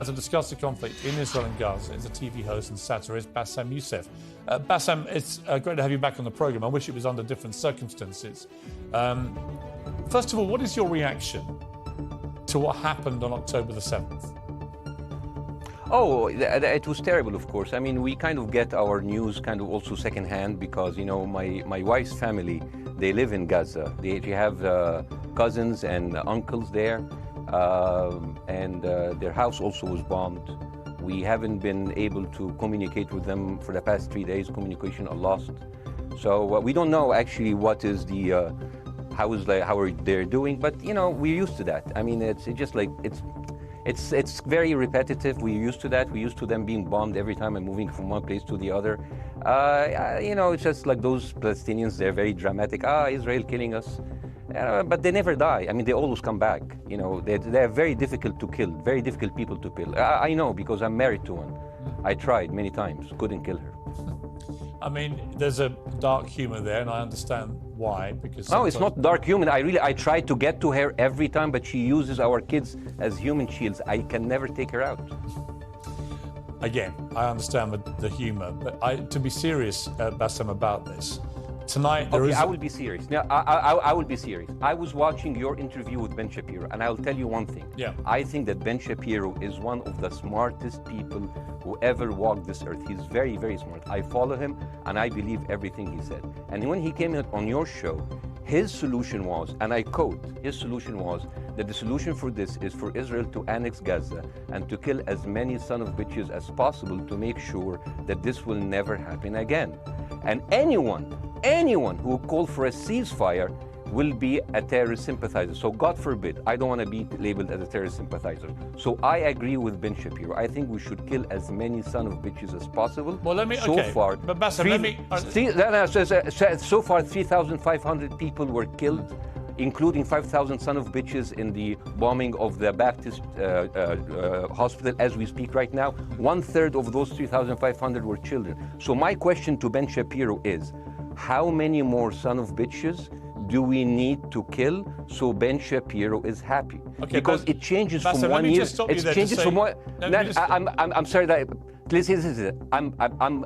To discuss the conflict in Israel and Gaza is a TV host and satirist, Bassem Youssef. Bassem, it's great to have you back on the programme. I wish it was under different circumstances. First of all, what is your reaction to what happened on October the 7th? Oh, it was terrible, of course. I mean, we kind of get our news kind of also secondhand because, you know, my wife's family, they live in Gaza. They have cousins and uncles there. And their house also was bombed. We haven't been able to communicate with them for the past 3 days. Communication are lost. So we don't know actually what is the how are they doing. But you know, we're used to that. I mean, it's just like it's very repetitive. We're used to that. We're used to them being bombed every time and moving from one place to the other. You know, it's just like those Palestinians. They're very dramatic. Israel killing us. But they never die. I mean, they always come back. You know, they're very difficult to kill, very difficult people to kill. I know because I'm married to one. I tried many times, couldn't kill her. I mean, there's a dark humor there, and I understand why. Because no, it's not dark humor. I try to get to her every time, but she uses our kids as human shields. I can never take her out. Again, I understand the humor, but to be serious, Bassem, about this. Tonight, there is... I will be serious. Now, I will be serious. I was watching your interview with Ben Shapiro, and I'll tell you one thing. Yeah. I think that Ben Shapiro is one of the smartest people who ever walked this earth. He's very, very smart. I follow him, and I believe everything he said. And when he came on your show, his solution was, and I quote, his solution was that the solution for this is for Israel to annex Gaza and to kill as many son of bitches as possible to make sure that this will never happen again. And anyone who calls for a ceasefire will be a terrorist sympathizer. So God forbid, I don't want to be labeled as a terrorist sympathizer. So I agree with Ben Shapiro. I think we should kill as many son of bitches as possible. Well, let me, so okay. far, but Bassem, so far 3,500 people were killed, including 5,000 son of bitches in the bombing of the Baptist hospital as we speak right now. 1/3 of those 3,500 were children. So my question to Ben Shapiro is, how many more son of bitches do we need to kill so Ben Shapiro is happy? Okay, because it changes Bassem, from 1 year. It changes from one. I'm sorry that.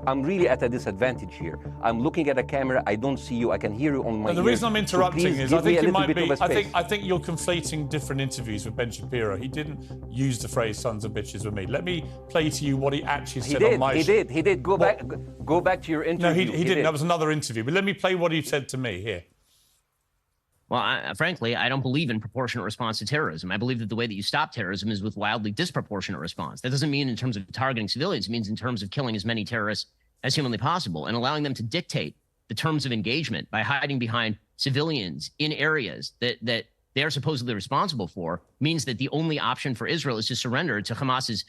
I'm really at a disadvantage here. I'm looking at a camera. I don't see you. I can hear you on my ear. The reason I'm interrupting is I think you might be. I think you're conflating different interviews with Ben Shapiro. He didn't use the phrase "sons of bitches" with me. Let me play to you what he actually said on my show. He did. Go back to your interview. No, he didn't. That was another interview. But let me play what he said to me here. Well, frankly, I don't believe in proportionate response to terrorism. I believe that the way that you stop terrorism is with wildly disproportionate response. That doesn't mean in terms of targeting civilians. It means in terms of killing as many terrorists as humanly possible and allowing them to dictate the terms of engagement by hiding behind civilians in areas that they are supposedly responsible for means that the only option for Israel is to surrender to Hamas's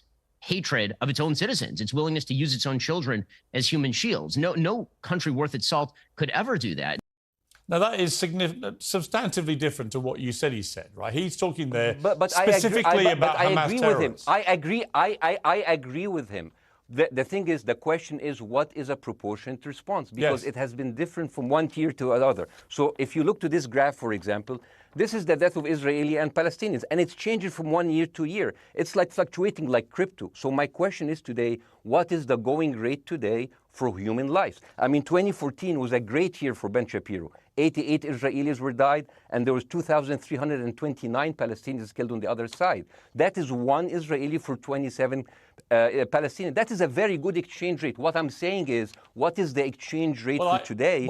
hatred of its own citizens, its willingness to use its own children as human shields. No country worth its salt could ever do that. Now, that is substantively different to what you said he said, right? He's talking there but specifically about Hamas terrorists. I agree with him. The thing is, the question is, what is a proportionate response? Because it has been different from one tier to another. So if you look to this graph, for example, this is the death of Israeli and Palestinians, and it's changing from 1 year to year. It's like fluctuating like crypto. So my question is today, what is the going rate today for human lives? I mean, 2014 was a great year for Ben Shapiro. 88 Israelis were died, and there was 2,329 Palestinians killed on the other side. That is one Israeli for 27 Palestinians. That is a very good exchange rate. What I'm saying is, what is the exchange rate for today?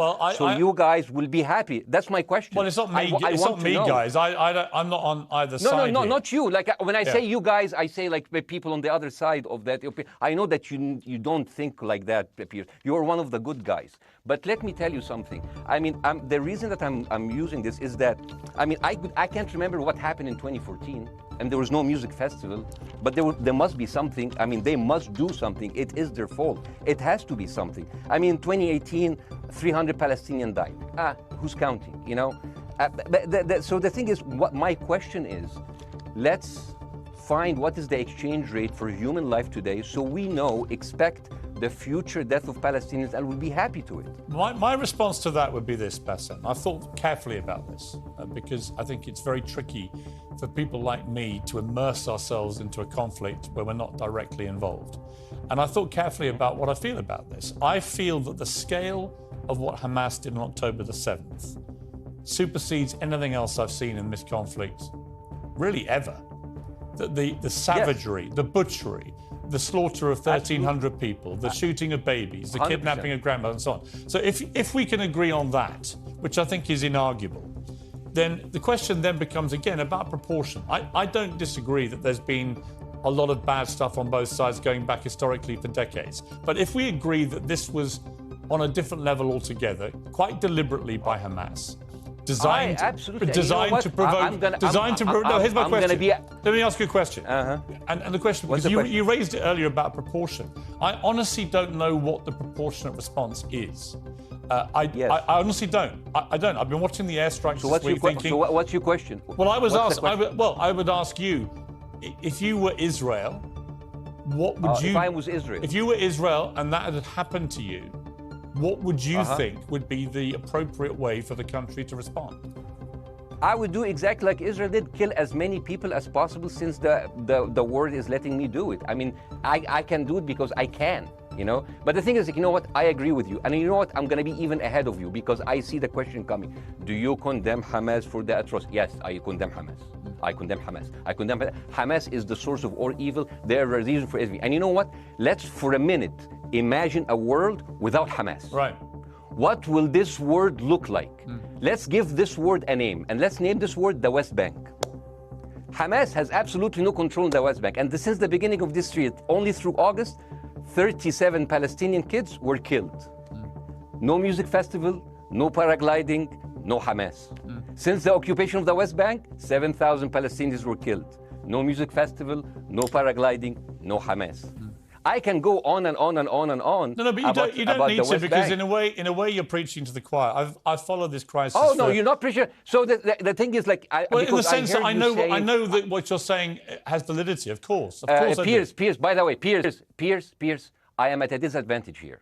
You guys will be happy. That's my question. Well, it's not me, guys. I'm not on either side. No, not you. Like when I say you guys, I say like the people on the other side of that. I know that you don't think like that, Piers. You're one of the good guys. But let me tell you something. I mean, the reason that I'm using this is that, I mean, I can't remember what happened in 2014, and there was no music festival, but there must be something. I mean, they must do something. It is their fault. It has to be something. I mean, 2018, 300 Palestinians died. Who's counting, you know? So the thing is, what my question is, let's find what is the exchange rate for human life today so we know, expect the future death of Palestinians and will be happy to it. My response to that would be this, Bassem. I've thought carefully about this because I think it's very tricky for people like me to immerse ourselves into a conflict where we're not directly involved. And I thought carefully about what I feel about this. I feel that the scale of what Hamas did on October the 7th supersedes anything else I've seen in this conflict, really ever. The savagery, the butchery, the slaughter of 1,300 people, the shooting of babies, the 100%. Kidnapping of grandmothers, and so on. So if we can agree on that, which I think is inarguable, then the question then becomes again about proportion. I don't disagree that there's been a lot of bad stuff on both sides going back historically for decades. But if we agree that this was on a different level altogether, quite deliberately by Hamas, designed to provoke. No, here's my question. Let me ask you a question. And the question, because you raised it earlier about proportion. I honestly don't know what the proportionate response is. I honestly don't. I don't. I've been watching the airstrikes this week thinking. So what's your question? Well, I would ask you, if you were Israel, what would you? If I was Israel. If you were Israel and that had happened to you, what would you think would be the appropriate way for the country to respond? I would do exactly like Israel did, kill as many people as possible since the world is letting me do it. I mean, I can do it because I can, you know? But the thing is, you know what? I agree with you. And you know what? I'm going to be even ahead of you because I see the question coming. Do you condemn Hamas for the atrocity? Yes, I condemn Hamas. I condemn Hamas. Hamas is the source of all evil. They're a reason for everything. And you know what? Let's, for a minute, imagine a world without Hamas. Right. What will this word look like? Let's give this word a name, and let's name this word the West Bank. Hamas has absolutely no control in the West Bank, and since the beginning of this year, only through August, 37 Palestinian kids were killed. No music festival, no paragliding, no Hamas. Since the occupation of the West Bank, 7,000 Palestinians were killed. No music festival, no paragliding, no Hamas. I can go on and on and on and on. No, but you don't need to, because in a way you're preaching to the choir. I've followed this crisis. Oh no, you're not preaching. So the thing is, like, in the sense that I know that what you're saying has validity. Of course, Piers. By the way, Piers. I am at a disadvantage here.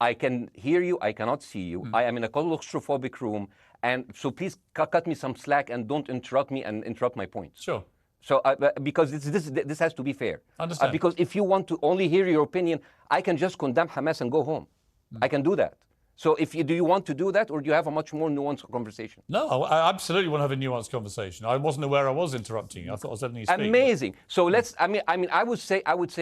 I can hear you. I cannot see you. I am in a claustrophobic room, and so please cut me some slack and don't interrupt me and interrupt my points. Sure. So, because this has to be fair. Understand. Because if you want to only hear your opinion, I can just condemn Hamas and go home. I can do that. So, do you want to do that, or do you have a much more nuanced conversation? No, I absolutely want to have a nuanced conversation. I wasn't aware I was interrupting you. I thought I was letting you speak. Amazing. So let's. I mean, I would say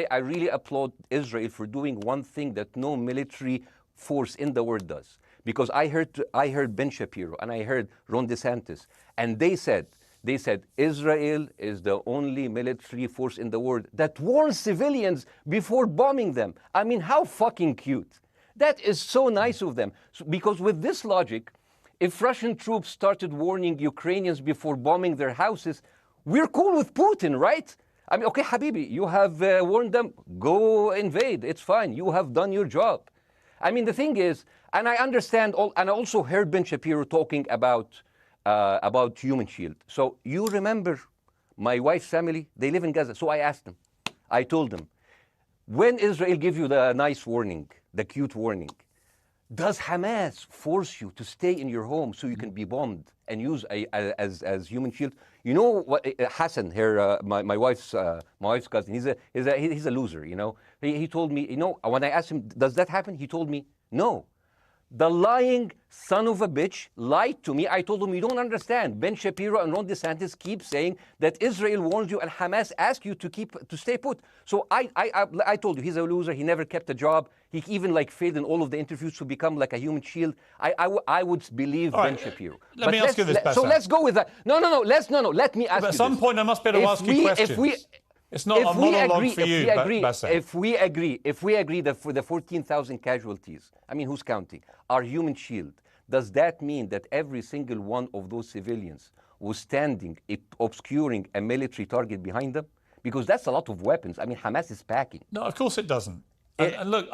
I really applaud Israel for doing one thing that no military force in the world does. Because I heard Ben Shapiro and I heard Ron DeSantis, and they said Israel is the only military force in the world that warns civilians before bombing them. I mean, how fucking cute. That is so nice of them. Because with this logic, if Russian troops started warning Ukrainians before bombing their houses, we're cool with Putin, right? I mean, okay, Habibi, you have warned them, go invade. It's fine. You have done your job. I mean, the thing is, and I understand, and I also heard Ben Shapiro talking about Human Shield. So you remember my wife's family, they live in Gaza. So I asked them, I told them, when Israel give you the nice warning, the cute warning, does Hamas force you to stay in your home so you can be bombed and use as Human Shield? You know what, Hassan here, my wife's cousin, he's a loser, you know. He told me, you know, when I asked him, does that happen? He told me, no. The lying son of a bitch lied to me. I told him, you don't understand. Ben Shapiro and Ron DeSantis keep saying that Israel warns you and Hamas asks you to stay put. So I told you, he's a loser. He never kept a job. He even failed in all of the interviews to become like a Human Shield. I would believe Ben Shapiro. Let me ask you this, Bassem. So let's go with that. No. Let me ask you At some point, I must be able to ask you questions. It's not a monologue for you, Bassem. If we agree that for the 14,000 casualties, I mean, who's counting, are Human Shield, does that mean that every single one of those civilians was standing, obscuring a military target behind them? Because that's a lot of weapons. I mean, Hamas is packing. No, of course it doesn't. And look,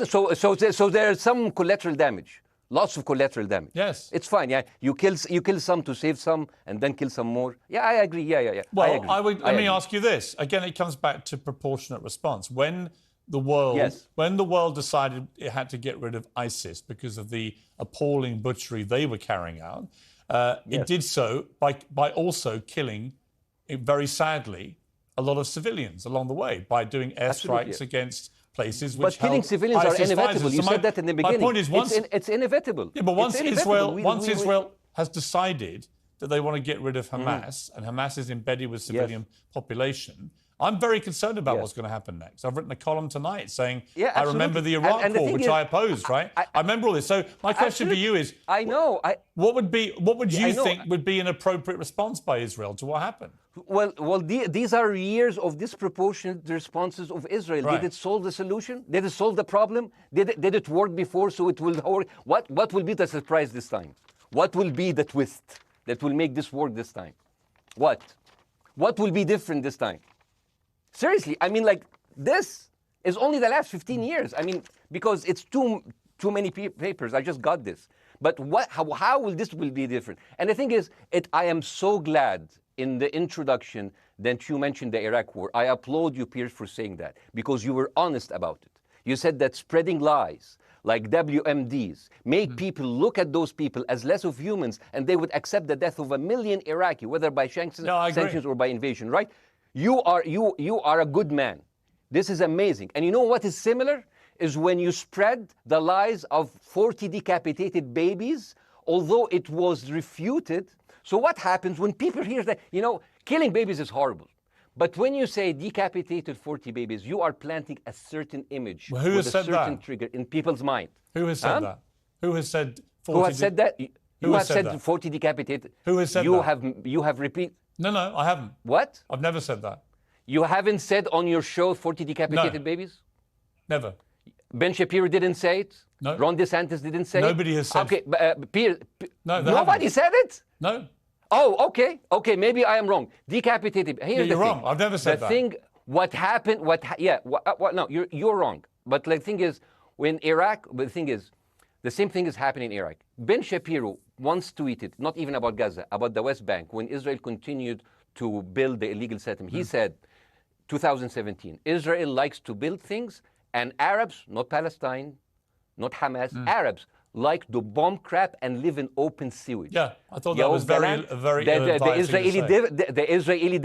So there's some collateral damage. Lots of collateral damage. Yes. It's fine, yeah. You kill some to save some and then kill some more. Yeah, I agree. Yeah. Well, let me ask you this. Again, it comes back to proportionate response. When the world, Yes. when the world decided it had to get rid of ISIS because of the appalling butchery they were carrying out, it did so by also killing, very sadly, a lot of civilians along the way by doing airstrikes against places which But killing civilians are ISIS inevitable. fighters. You said that in the beginning. My point is, it's inevitable. yeah, but once It's inevitable. Israel has decided that they want to get rid of Hamas, and Hamas is embedded with civilian population, I'm very concerned about what's going to happen next. I've written a column tonight saying, I remember the Iraq War, which I opposed, right? I remember all this. So my question for you is, what would you think would be an appropriate response by Israel to what happened? Well, these are years of disproportionate responses of Israel. Right. Did it solve the solution? Did it solve the problem? Did it work before, so it will work? What will be the surprise this time? What will be the twist that will make this work this time? What will be different this time? Seriously, I mean, like, this is only the last 15 years. I mean, because it's too many papers. I just got this. But how will this be different? And the thing is, I am so glad in the introduction that you mentioned the Iraq War. I applaud you, Piers, for saying that, because you were honest about it. You said that spreading lies like WMDs make people look at those people as less of humans, and they would accept the death of 1 million Iraqi, whether by sanctions or by invasion, right? You are a good man. This is amazing. And you know what is similar? Is when you spread the lies of 40 decapitated babies, although it was refuted. So what happens when people hear that, killing babies is horrible. But when you say decapitated 40 babies, you are planting a certain image with a certain trigger in people's mind. Who has said that? Who has said 40? Who has said that? Who has said that? 40 decapitated. Who has said that? You have repeated. No, I haven't. What? I've never said that. You haven't said on your show 40 decapitated babies? Never. Ben Shapiro didn't say it? No. Ron DeSantis didn't say Nobody it? has said Okay, Piers, no, nobody said it? No. Oh, okay, maybe I am wrong. Decapitated. Here's you're wrong. I've never said that. The thing, what happened, no, you're wrong. But the thing is, when Iraq, the thing is, the same thing is happening in Iraq. Ben Shapiro once tweeted, not even about Gaza, about the West Bank, when Israel continued to build the illegal settlement. He said, 2017, Israel likes to build things, and Arabs, not Palestine, not Hamas, Arabs like to bomb crap and live in open sewage. Yeah, I thought that was very the Israeli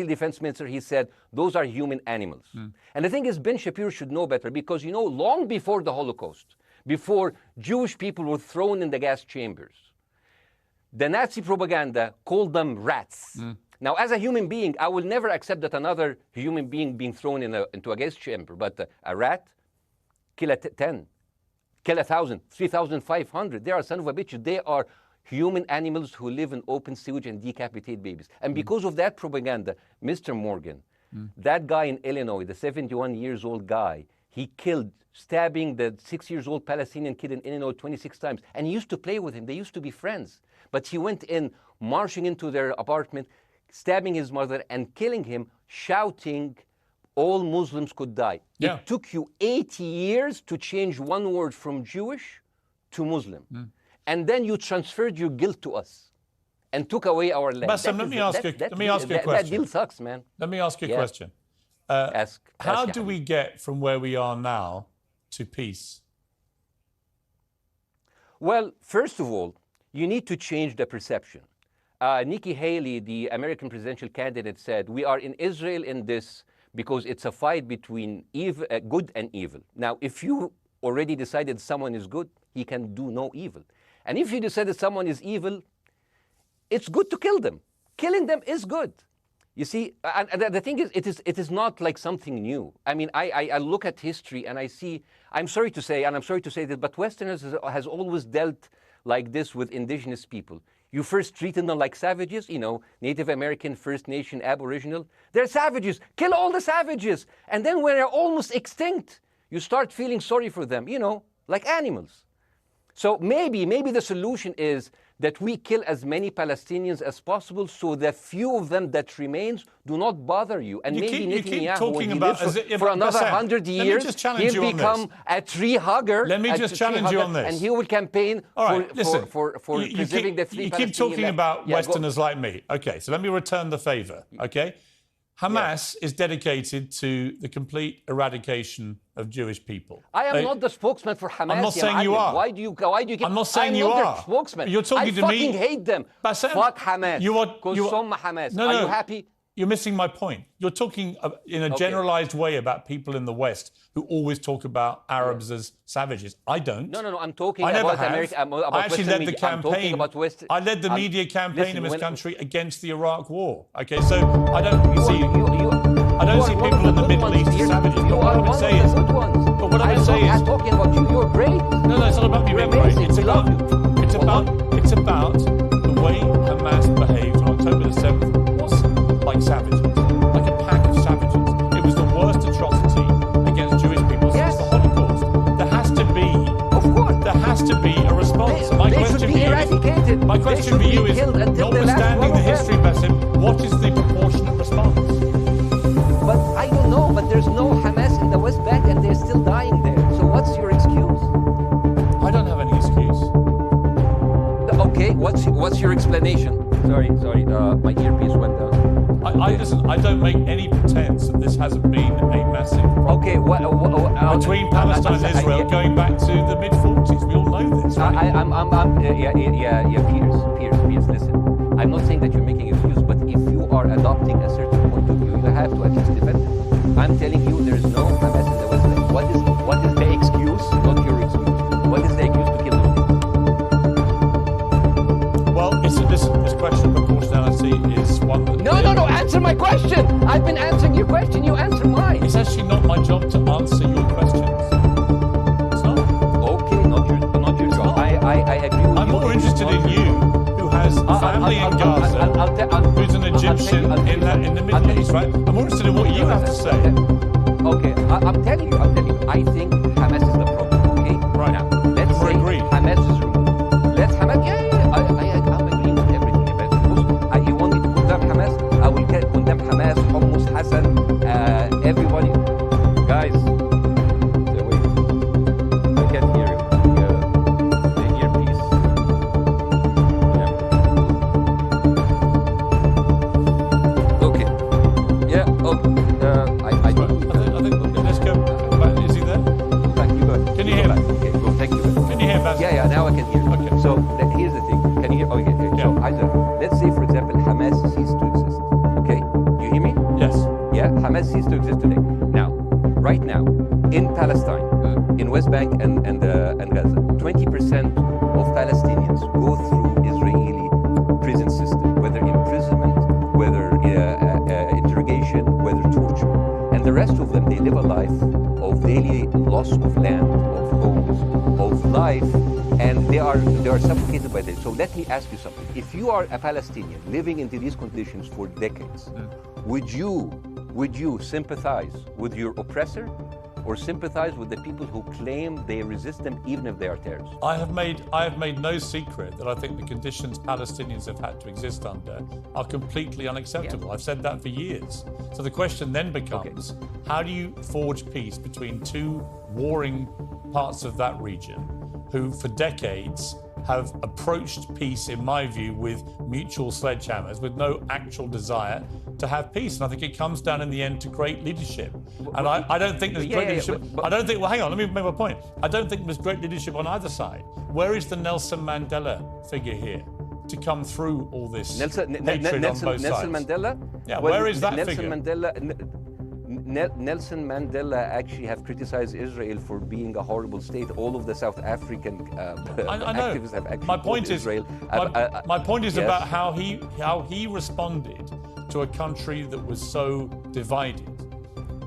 defense minister, he said, those are human animals. And the thing is, Ben Shapiro should know better, because, long before the Holocaust, before Jewish people were thrown in the gas chambers, the Nazi propaganda called them rats. Now, as a human being, I will never accept that another human being being thrown into a gas chamber. But a rat, kill 10, kill 1,000, 3,500. They are son of a bitch. They are human animals who live in open sewage and decapitate babies. And because of that propaganda, Mr. Morgan, that guy in Illinois, the 71-years-old guy, he killed, stabbing the 6-year-old Palestinian kid in Illinois 26 times. And he used to play with him. They used to be friends. But he went in, marching into their apartment, stabbing his mother and killing him, shouting, all Muslims could die. Yeah. It took you 80 years to change one word from Jewish to Muslim. And then you transferred your guilt to us and took away our land. Bassem, let me ask you a question. That deal sucks, man. Let me ask you a question. How do we get from where we are now to peace? Well, first of all, you need to change the perception. Nikki Haley, the American presidential candidate, said, we are in Israel in this because it's a fight between good and evil. Now, if you already decided someone is good, he can do no evil. And if you decided someone is evil, it's good to kill them. Killing them is good. You see, and the thing is, it is not like something new. I mean, I look at history and I see, I'm sorry to say this, but Westerners has always dealt like this with indigenous people. You first treated them like savages, Native American, First Nation, Aboriginal. They're savages. Kill all the savages. And then when they're almost extinct, you start feeling sorry for them, like animals. So maybe the solution is that we kill as many Palestinians as possible, so the few of them that remains do not bother you. And maybe Netanyahu, when he lives for another 100 years, he'll become a tree hugger. Let me just challenge you on this. And he will campaign for preserving the free Palestinian. You keep talking about Westerners like me. Okay, so let me return the favor, okay? Hamas is dedicated to the complete eradication of Jewish people. I am not the spokesman for Hamas. I'm not saying you are. Why do you keep... I'm not saying you are. I'm not their spokesman. You're talking to me. I fucking hate them. Bassem, fuck Hamas. Hamas. No, are you happy? You're missing my point. You're talking in a generalized way about people in the West who always talk about Arabs as savages. I don't. No. I'm talking about America. I actually led the campaign. I led the media campaign in this country against the Iraq War. Okay, so I don't see people in the Middle East as savages. But what I would say is, I'm talking about you. You're great. No, it's not about me being great. It's about the way Hamas behaved on October the 7th. Like savages, like a pack of savages. It was the worst atrocity against Jewish people since the Holocaust. There has to be, a response. My question for you is, notwithstanding the history, Bassem, what is the proportionate response? But I don't know. But there's no Hamas in the West Bank, and they're still dying there. So what's your excuse? I don't have any excuse. Okay, what's your explanation? Sorry, my earpiece went down. Listen, I don't make any pretense that this hasn't been a massive problem. Okay, between Palestine and Israel going back to the mid-40s. We all know this, right? Piers, listen. I'm not saying that you're making excuses, but if you are adopting a certain point of view, you have to at least defend it. I'm telling you, there is no Hamas in the West Bank. What is the excuse? Not your excuse. What is the excuse to kill them? Well, this question of proportionality is one that... No, answer my question! I've been answering your question, you answer mine! It's actually not my job to answer your questions. It's not. Okay, not your job. I agree with you. I'm more interested in you, who has family in Gaza, who's an Egyptian in the Middle East, right? I'm more interested in what you have to say. Okay, I'm telling you, I think Hamas is the problem, okay? Right. Now, let's say Hamas is removed. Let's Hamas, I'm agreeing with everything. You want me to condemn Hamas? I will condemn Hamas, Hummus, Hassan, everybody. Guys, wait. I can't hear you. The earpiece. Yeah. Okay. Yeah. Okay. I think let's go. Is he there? Thank you. Go ahead. Can you hear that? Okay. Go. Thank you. Can you hear Bassem? Yeah. Now I can hear. Okay. So here's the thing. Can you hear? Okay. So let's say, for example, Hamas ceased to exist. Okay. You hear me? Yes. Yeah. Hamas ceased to exist today. Now, right now, in Palestine, in West Bank and Gaza, 20% of Palestinians go through Israeli prison system, whether imprisonment, whether interrogation, whether torture, and the rest of them, they live a life of daily loss of land, of homes, of life, and they are suffocated by this. So let me ask you something. If you are a Palestinian living into these conditions for decades, would you sympathize with your oppressor, or sympathize with the people who claim they resist them even if they are terrorists? I have made no secret that I think the conditions Palestinians have had to exist under are completely unacceptable. I've said that for years. So the question then becomes, how do you forge peace between two warring parts of that region who for decades have approached peace, in my view, with mutual sledgehammers, with no actual desire to have peace? And I think it comes down in the end to great leadership. And I don't think there's great leadership. Well, hang on, let me make my point. I don't think there's great leadership on either side. Where is the Nelson Mandela figure here to come through all this hatred on both sides? Nelson Mandela? Yeah, where is that figure? Nelson Mandela actually have criticized Israel for being a horrible state. All of the South African activists have actually called Israel. My point is about how he responded to a country that was so divided.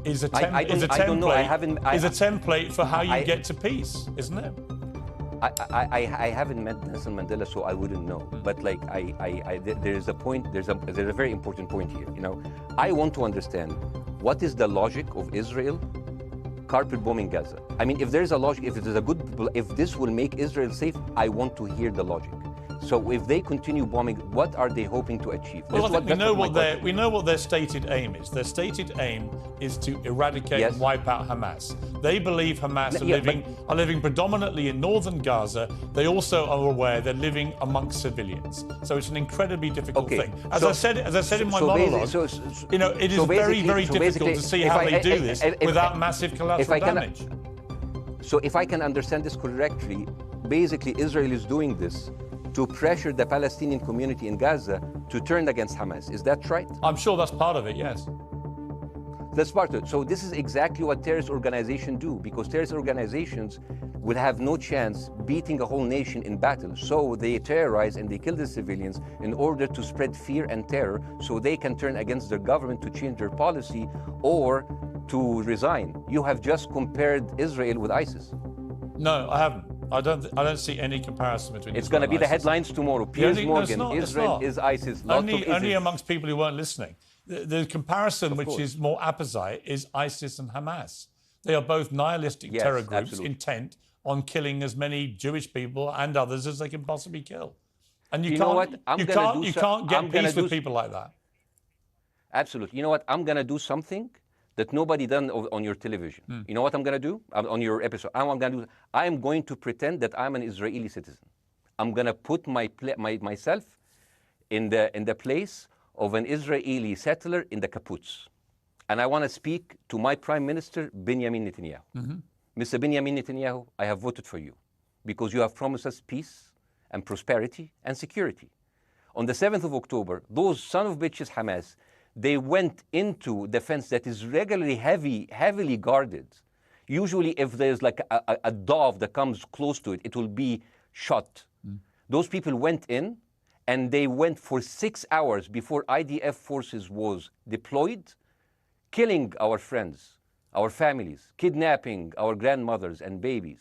Is a template for how you get to peace, isn't it? I haven't met Nelson Mandela, so I wouldn't know. But like, there's a point. There's a very important point here. You know, I want to understand what is the logic of Israel carpet bombing Gaza. I mean, if there's a logic, if this will make Israel safe, I want to hear the logic. So if they continue bombing, what are they hoping to achieve? Well, I think we know what their stated aim is. Their stated aim is to eradicate and wipe out Hamas. They believe Hamas are living predominantly in northern Gaza. They also are aware they're living amongst civilians. So it's an incredibly difficult thing. As I said in my monologue, it is very, very difficult to see how they do this without massive collateral damage. So if I can understand this correctly, basically Israel is doing this to pressure the Palestinian community in Gaza to turn against Hamas. Is that right? I'm sure that's part of it, yes. That's part of it. So this is exactly what terrorist organizations do, because terrorist organizations will have no chance beating a whole nation in battle. So they terrorize and they kill the civilians in order to spread fear and terror so they can turn against their government to change their policy or to resign. You have just compared Israel with ISIS. No, I haven't. I don't see any comparison between. It's going to be the headlines tomorrow. Piers Morgan, Israel is ISIS. Only amongst people who weren't listening. The comparison, which is more apposite, is ISIS and Hamas. They are both nihilistic terror groups intent on killing as many Jewish people and others as they can possibly kill. And you can't get peace with people like that. Absolutely. You know what? I'm going to do something that nobody done on your television. You know what I'm going to do on your episode? I'm going to pretend that I'm an Israeli citizen. I'm going to put myself in the place of an Israeli settler in the kibbutz. And I want to speak to my Prime Minister, Benjamin Netanyahu. Mr. Benjamin Netanyahu, I have voted for you because you have promised us peace and prosperity and security. On the 7th of October, those son of bitches Hamas, they went into the fence that is regularly heavily guarded. Usually if there's like a dove that comes close to it, it will be shot. Those people went in and they went for 6 hours before IDF forces was deployed, killing our friends, our families, kidnapping our grandmothers and babies,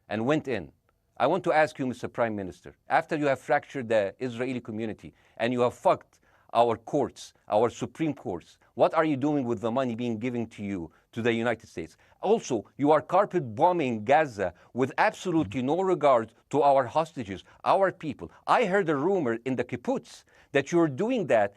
and went in. I want to ask you, Mr. Prime Minister, after you have fractured the Israeli community and you have fucked our courts, our Supreme Courts, what are you doing with the money being given to you, to the United States? Also, you are carpet bombing Gaza with absolutely no regard to our hostages, our people. I heard a rumor in the kibbutz that you're doing that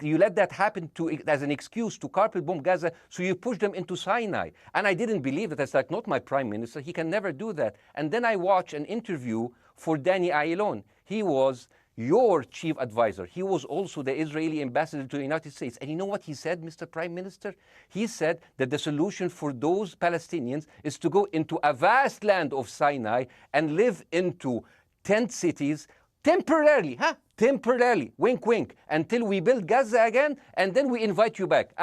you let that happen as an excuse to carpet bomb Gaza, so you push them into Sinai. And I didn't believe it. It's like, not my prime minister. He can never do that. And then I watched an interview for Danny Ayalon. He was your chief advisor. He was also the Israeli ambassador to the United States. And you know what he said, Mr. Prime Minister? He said that the solution for those Palestinians is to go into a vast land of Sinai and live into tent cities temporarily, temporarily, wink wink, until we build Gaza again, and then we invite you back.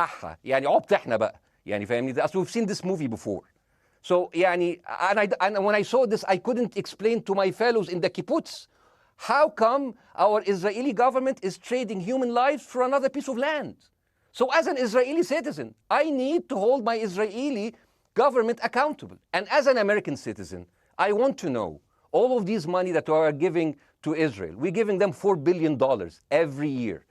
يعني عبط احنا بقى. يعني فاهمني؟ As we've seen this movie before. So يعني, and when I saw this, I couldn't explain to my fellows in the kibbutz, how come our Israeli government is trading human lives for another piece of land? So as an Israeli citizen, I need to hold my Israeli government accountable. And as an American citizen, I want to know all of these money that we are giving to Israel. We're giving them $4 billion every year.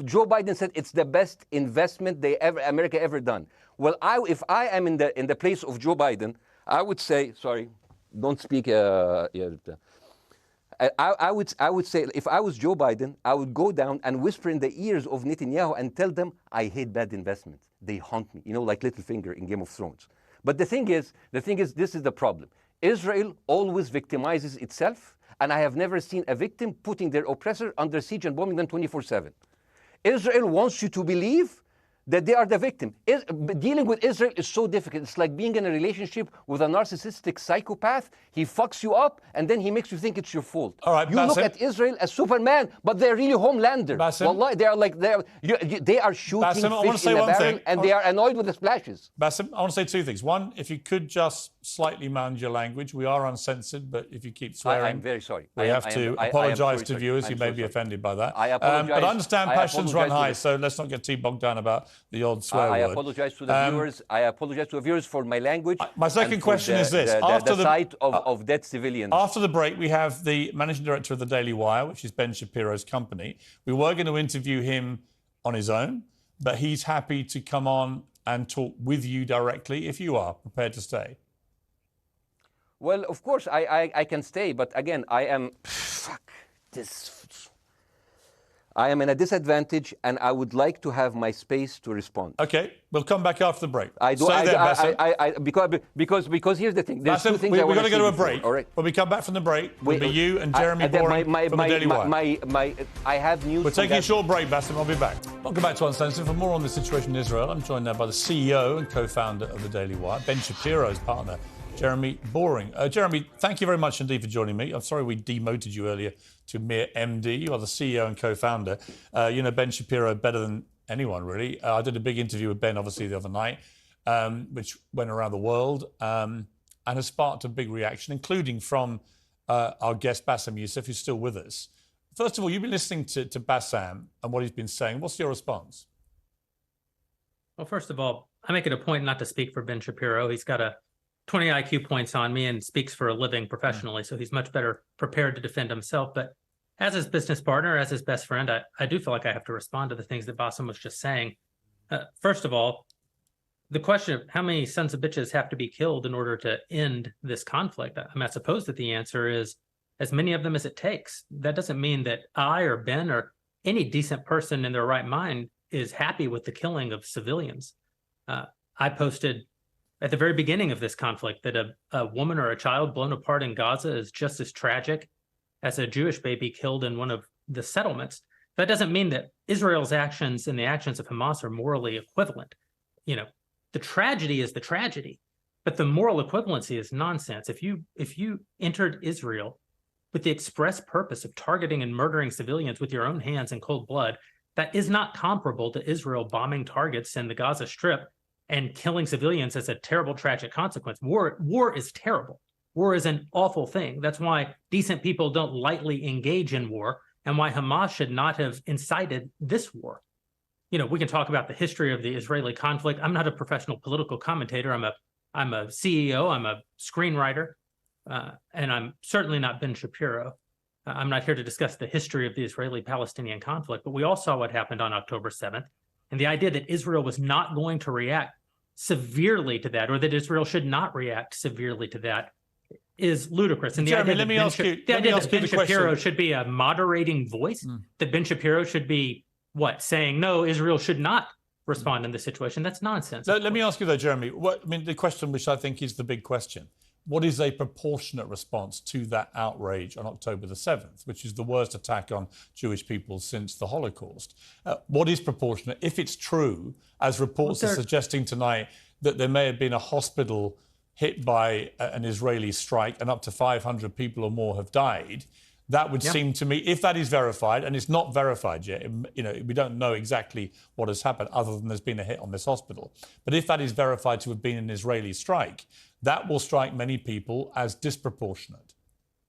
Joe Biden said it's the best investment America ever done. Well, if I am in the place of Joe Biden, I would say, sorry, don't speak. I would say, if I was Joe Biden, I would go down and whisper in the ears of Netanyahu and tell them, I hate bad investments. They haunt me, like Littlefinger in Game of Thrones. But the thing is, this is the problem. Israel always victimizes itself, and I have never seen a victim putting their oppressor under siege and bombing them 24/7. Israel wants you to believe that they are the victim. Dealing with Israel is so difficult. It's like being in a relationship with a narcissistic psychopath. He fucks you up, and then he makes you think it's your fault. All right, you Bassem, look at Israel as Superman, but they're really Homelander. Bassem, Wallahi, they are shooting Bassem, fish in a barrel, and they are annoyed with the splashes. Bassem, I want to say two things. One, if you could just slightly manage your language. We are uncensored, but if you keep swearing, I'm very sorry. We have to apologise to viewers who may be offended by that. I apologize. But I understand passions run high, so let's not get too bogged down about the odd swear word. I apologize to the viewers. I apologize to the viewers for my language. My second question is this: after the sight of dead civilians. After the break, we have the managing director of the Daily Wire, which is Ben Shapiro's company. We were going to interview him on his own, but he's happy to come on and talk with you directly if you are prepared to stay. Well, of course, I can stay, but again, I am I am in a disadvantage, and I would like to have my space to respond. Okay, we'll come back after the break. Because here's the thing. There's Bassem, two things we're I want going to go to a before, break. all right? When we come back from the break, it'll be you and Jeremy Boring from the Daily Wire. I have news. We're taking a short break, Bassem. I'll be back. Welcome back to Uncensored. For more on the situation in Israel, I'm joined now by the CEO and co-founder of the Daily Wire, Ben Shapiro's partner, Jeremy Boring. Jeremy, thank you very much indeed for joining me. I'm sorry we demoted you earlier to mere MD. You are the CEO and co-founder. You know Ben Shapiro better than anyone, really. I did a big interview with Ben, obviously, the other night, which went around the world and has sparked a big reaction, including from our guest, Bassem Youssef, who's still with us. First of all, you've been listening to Bassem and what he's been saying. What's your response? Well, first of all, I make it a point not to speak for Ben Shapiro. He's got a 20 IQ points on me and speaks for a living professionally, so he's much better prepared to defend himself. But as his business partner, as his best friend, I do feel like I have to respond to the things that Bassem was just saying. First of all, the question of how many sons of bitches have to be killed in order to end this conflict, I suppose that the answer is as many of them as it takes. That doesn't mean that I or Ben or any decent person in their right mind is happy with the killing of civilians. I posted at the very beginning of this conflict that a woman or a child blown apart in Gaza is just as tragic as a Jewish baby killed in one of the settlements. That doesn't mean that Israel's actions and the actions of Hamas are morally equivalent. You know, the tragedy is the tragedy, but the moral equivalency is nonsense. If you entered Israel with the express purpose of targeting and murdering civilians with your own hands in cold blood, that is not comparable to Israel bombing targets in the Gaza Strip and killing civilians as a terrible, tragic consequence. War is terrible. War is an awful thing. That's why decent people don't lightly engage in war, and why Hamas should not have incited this war. You know, we can talk about the history of the Israeli conflict. I'm not a professional political commentator. I'm a CEO. I'm a screenwriter, and I'm certainly not Ben Shapiro. I'm not here to discuss the history of the Israeli-Palestinian conflict, but we all saw what happened on October 7th. And the idea that Israel was not going to react severely to that, or that Israel should not react severely to that, is ludicrous. And the Jeremy, idea that Ben Shapiro should be a moderating voice, that Ben Shapiro should be, saying, no, Israel should not respond in this situation, that's nonsense. Let me ask you, though, Jeremy, the question which I think is the big question. What is a proportionate response to that outrage on October the 7th, which is the worst attack on Jewish people since the Holocaust? What is proportionate? If it's true, as reports are suggesting tonight, that there may have been a hospital hit by an Israeli strike and up to 500 people or more have died, that would seem to me, if that is verified, and it's not verified yet, we don't know exactly what has happened other than there's been a hit on this hospital. But if that is verified to have been an Israeli strike, that will strike many people as disproportionate.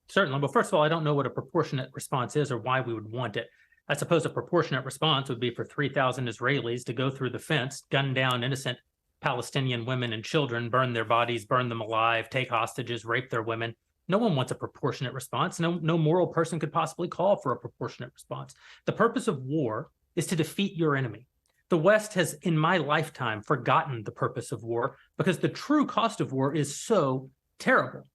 Certainly. Well, first of all, I don't know what a proportionate response is or why we would want it. I suppose a proportionate response would be for 3,000 Israelis to go through the fence, gun down innocent Palestinian women and children, burn their bodies, burn them alive, take hostages, rape their women. No one wants a proportionate response. No moral person could possibly call for a proportionate response. The purpose of war is to defeat your enemy. The West has, in my lifetime, forgotten the purpose of war because the true cost of war is so terrible.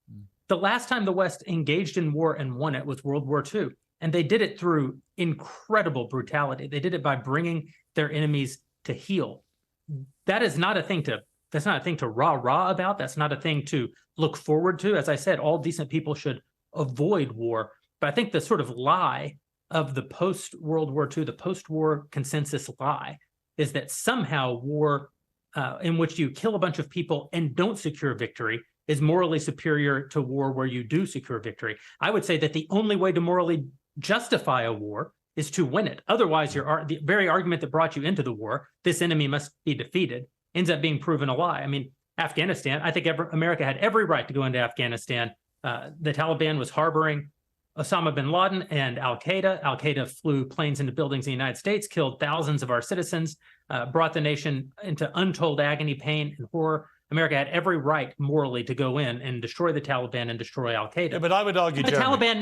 The last time the West engaged in war and won it was World War II, and they did it through incredible brutality. They did it by bringing their enemies to heel. That is not a thing to, that's not a thing to rah-rah about. That's not a thing to look forward to. As I said, all decent people should avoid war. But I think the sort of lie of the post-World War II, the post-war consensus lie, is that somehow war in which you kill a bunch of people and don't secure victory is morally superior to war where you do secure victory. I would say that the only way to morally justify a war is to win it. Otherwise, the very argument that brought you into the war, this enemy must be defeated, ends up being proven a lie. I mean, Afghanistan, I think America had every right to go into Afghanistan. The Taliban was harboring Osama bin Laden and Al-Qaeda. Al-Qaeda flew planes into buildings in the United States, killed thousands of our citizens, brought the nation into untold agony, pain, and horror. America had every right morally to go in and destroy the Taliban and destroy Al-Qaeda. Yeah, but I would argue, the Taliban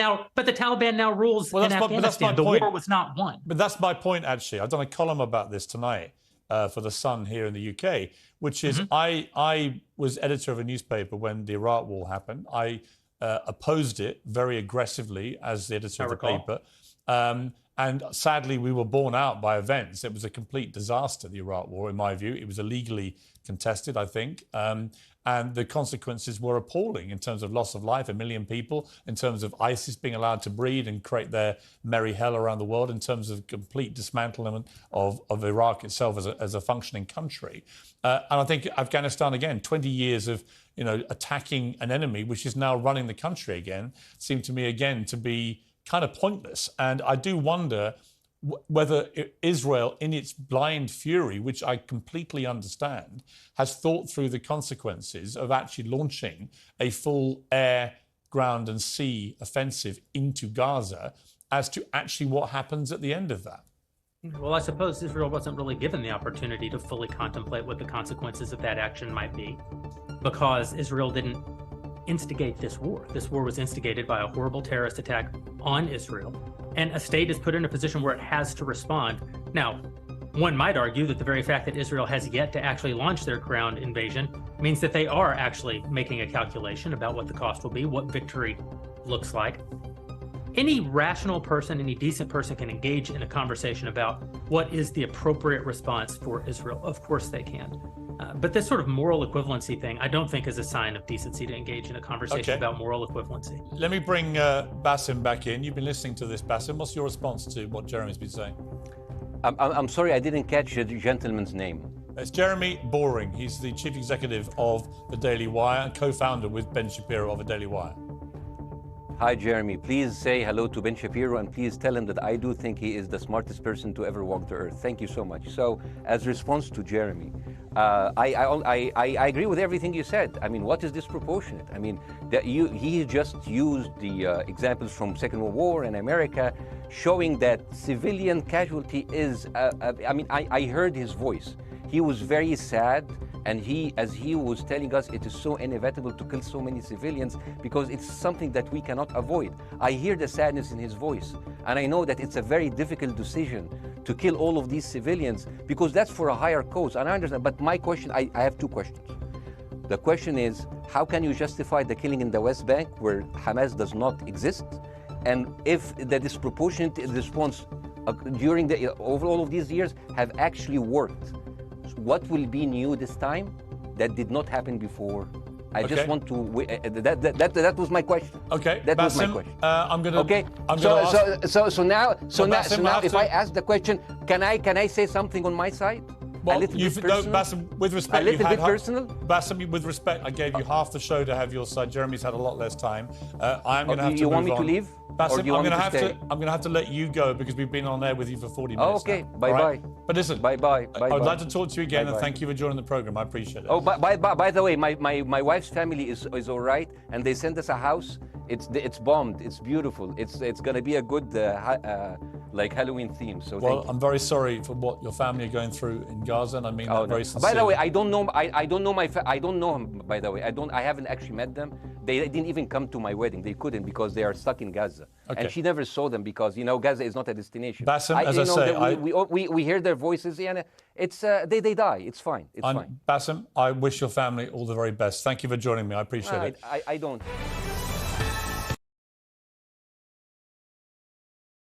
now rules in Afghanistan. The war was not won. But that's my point, actually. I've done a column about this tonight for The Sun here in the UK, which is I was editor of a newspaper when the Iraq war happened. I opposed it very aggressively as the editor of the recall. paper. And sadly, we were borne out by events. It was a complete disaster, the Iraq War, in my view. It was illegally contested, I think. And the consequences were appalling in terms of loss of life, 1 million people, in terms of ISIS being allowed to breed and create their merry hell around the world, in terms of complete dismantlement of Iraq itself as a functioning country. And I think Afghanistan, again, 20 years of attacking an enemy, which is now running the country again, seemed to me, again, to be kind of pointless. And I do wonder whether Israel, in its blind fury, which I completely understand, has thought through the consequences of actually launching a full air, ground and sea offensive into Gaza as to actually what happens at the end of that. Well, I suppose Israel wasn't really given the opportunity to fully contemplate what the consequences of that action might be, because Israel didn't instigate this war. This war was instigated by a horrible terrorist attack on Israel, and a state is put in a position where it has to respond. Now, one might argue that the very fact that Israel has yet to actually launch their ground invasion means that they are actually making a calculation about what the cost will be, what victory looks like. Any rational person, any decent person can engage in a conversation about what is the appropriate response for Israel. Of course they can. But this sort of moral equivalency thing, I don't think is a sign of decency to engage in a conversation about moral equivalency. Let me bring Bassem back in. You've been listening to this, Bassem. What's your response to what Jeremy's been saying? I'm sorry, I didn't catch the gentleman's name. It's Jeremy Boring. He's the chief executive of the Daily Wire and co-founder with Ben Shapiro of the Daily Wire. Hi, Jeremy. Please say hello to Ben Shapiro and please tell him that I do think he is the smartest person to ever walk the earth. Thank you so much. So, as a response to Jeremy, I agree with everything you said. I mean, what is disproportionate? I mean, he just used the examples from Second World War and America, showing that civilian casualty is. I heard his voice. He was very sad. And as he was telling us, it is so inevitable to kill so many civilians because it's something that we cannot avoid. I hear the sadness in his voice. And I know that it's a very difficult decision to kill all of these civilians because that's for a higher cause. And I understand. But my question, I have two questions. The question is, how can you justify the killing in the West Bank where Hamas does not exist? And if the disproportionate response during over all of these years have actually worked, what will be new this time that did not happen before? I just want to. That was my question. Okay, that Bassem, was my question. I'm gonna. Okay. So now, if I ask the question, can I say something on my side? Well, Bassem, with respect, a little bit personal. Bassem, with respect, I gave you half the show to have your side. Jeremy's had a lot less time. I'm going to have to. You move want me on. to leave? Bassem, I'm going to have to let you go because we've been on air with you for 40 minutes. Oh, okay. Now. Bye bye. But listen. Bye bye. I would like to talk to you again, and thank you for joining the program. I appreciate it. Oh, by the way, my wife's family is all right, and they sent us a house. It's bombed. It's beautiful. It's going to be a good like Halloween theme. So well, I'm very sorry for what your family are going through in Gaza, and I mean that very sincerely. By the way, I don't know. I don't know I don't know him. By the way, I haven't actually met them. They didn't even come to my wedding. They couldn't because they are stuck in Gaza, and she never saw them because Gaza is not a destination. Bassem, as I say, we hear their voices, and it's they die. It's fine. It's fine. Bassem, I wish your family all the very best. Thank you for joining me. I appreciate it. I don't.